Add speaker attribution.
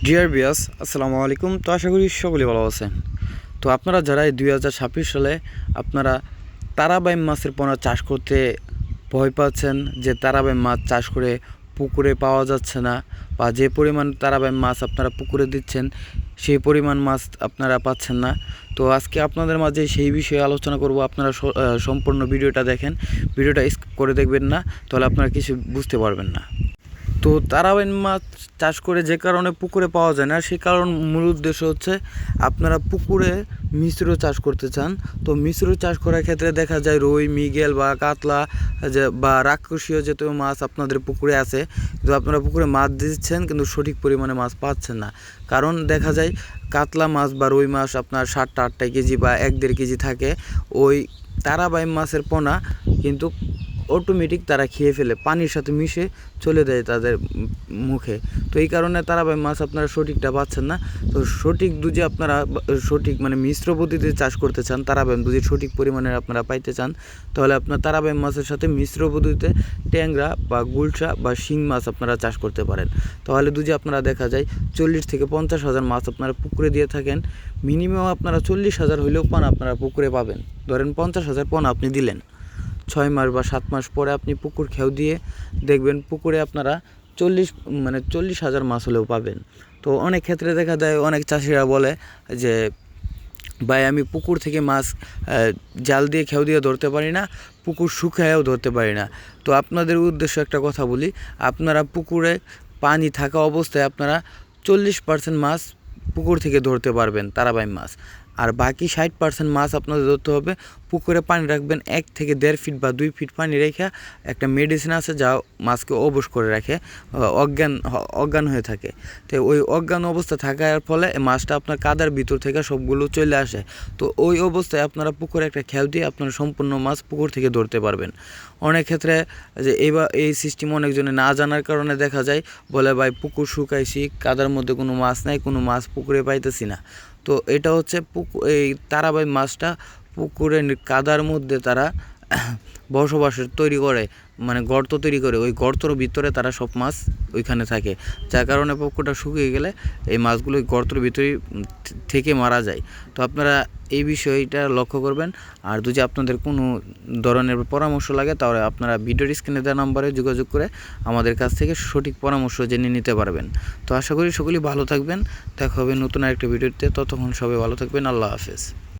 Speaker 1: Deer বিয়াস, আসসালামু আলাইকুম। তো আশা করি সকলেই ভালো আছেন। তো আপনারা যারা এই 2026 সালে আপনারা তারাবাইম মাছের পোনা চাষ করতে ভয় পাচ্ছেন, যে তারাবাইম মাছ চাষ করে পুকুরে পাওয়া যাচ্ছে না, বা যে পরিমাণ তারাবাইম মাছ আপনারা পুকুরে দিচ্ছেন সেই পরিমাণ মাছ আপনারা পাচ্ছেন না, তো আজকে আপনাদের মাঝে সেই বিষয়ে আলোচনা করব। আপনারা সম্পূর্ণ ভিডিওটা দেখেন, ভিডিওটা স্কিপ করে দেখবেন না, তাহলে আপনারা কিছু বুঝতে পারবেন না। তো তারাবাইন মাছ চাষ করে যে কারণে পুকুরে পাওয়া যায় না, সেই কারণ মূল উদ্দেশ্য হচ্ছে আপনারা পুকুরে মিশ্র চাষ করতে চান। তো মিশ্র চাষ করার ক্ষেত্রে দেখা যায় রুই, মৃগেল বা কাতলা বা রাক্ষসীয় জাতীয় মাছ আপনাদের পুকুরে আছে, কিন্তু আপনারা পুকুরে মাছ দিচ্ছেন কিন্তু সঠিক পরিমাণে মাছ পাচ্ছেন না। কারণ দেখা যায় কাতলা মাছ বা রুই মাছ আপনার 7-8 কেজি বা 1-1.5 কেজি থাকে, ওই তারাবাইন মাছের পোনা কিন্তু অটোমেটিক তারা খেয়ে ফেলে, পানির সাথে মিশে চলে দেয় তাদের মুখে। তো এই কারণে তারাবাইম মাছ আপনারা সঠিকটা পাচ্ছেন না। তো সঠিক দুধে আপনারা সঠিক মিশ্র পদ্ধতিতে চাষ করতে চান, তারাবাইম দুধে সঠিক পরিমাণে আপনারা পাইতে চান, তাহলে আপনার তারাবাইম মাছের সাথে মিশ্র পদ্ধতিতে ট্যাংরা বা গুলশা বা শিং মাছ আপনারা চাষ করতে পারেন। তাহলে দুধে আপনারা দেখা যায় 40 থেকে 50 হাজার মাছ আপনারা পুকুরে দিয়ে থাকেন। মিনিমাম আপনারা 40 হাজার হইলেও পান আপনারা পুকুরে পাবেন। ধরেন 50 হাজার পান আপনি দিলেন, 6 মাস বা 7 মাস পরে আপনি পুকুর খেউ দিয়ে দেখবেন পুকুরে আপনারা 40 হাজার মাছ হলেও পাবেন। তো অনেক ক্ষেত্রে দেখা যায় অনেক চাষিরা বলে যে ভাই আমি পুকুর থেকে মাছ জাল দিয়ে খেউ দিয়ে ধরতে পারি না, পুকুর শুকায়ও ধরতে পারি না। তো আপনাদের উদ্দেশ্য একটা কথা বলি, আপনারা পুকুরে পানি থাকা অবস্থায় আপনারা 40% মাছ পুকুর থেকে ধরতে পারবেন তারাবাইম মাছ, আর বাকি 60% মাছ আপনাদের ধরতে হবে পুকুরে। পানি রাখবেন 1 থেকে 1.5 ফিট বা 2 ফিট পানি রেখে, একটা মেডিসিন আছে যা মাছকে অবশ করে রাখে, অজ্ঞান হয়ে থাকে। তো ওই অজ্ঞান অবস্থা থাকার ফলে মাছটা আপনার কাদার ভিতর থেকে সবগুলো চলে আসে। তো ওই অবস্থায় আপনারা পুকুরে একটা খেয়াল দিয়ে আপনারা সম্পূর্ণ মাছ পুকুর থেকে ধরতে পারবেন। অনেক ক্ষেত্রে যে এই সিস্টেম অনেকজনে না জানার কারণে দেখা যায় বলে ভাই পুকুর শুকাইছি, কাদার মধ্যে কোনো মাছ নাই, কোনো মাছ পুকুরে পাইতেছি না। তো এটা হচ্ছে এই তারাবাইম মাছটা পুকুরের কাদার মধ্যে তারা বসবাসের তৈরি করে, গর্ত তৈরি করে, ওই গর্তর ভিতরে তারা সব মাছ ওইখানে থাকে, যার কারণে পুকুরটা শুকিয়ে গেলে এই মাছগুলো ওই গর্তর ভিতরে থেকে মারা যায়। তো আপনারা এই বিষয়টা লক্ষ্য করবেন। আর যদি আপনাদের কোনো ধরনের পরামর্শ লাগে তাহলে আপনারা ভিডিওর স্ক্রিনে দেওয়া নম্বরে যোগাযোগ করে আমাদের কাছ থেকে সঠিক পরামর্শ জেনে নিতে পারবেন। তো আশা করি সকলেই ভালো থাকবেন, দেখা হবে নতুন আরেকটা ভিডিওতে। ততক্ষণ সবাই ভালো থাকবেন, আল্লাহ হাফেজ।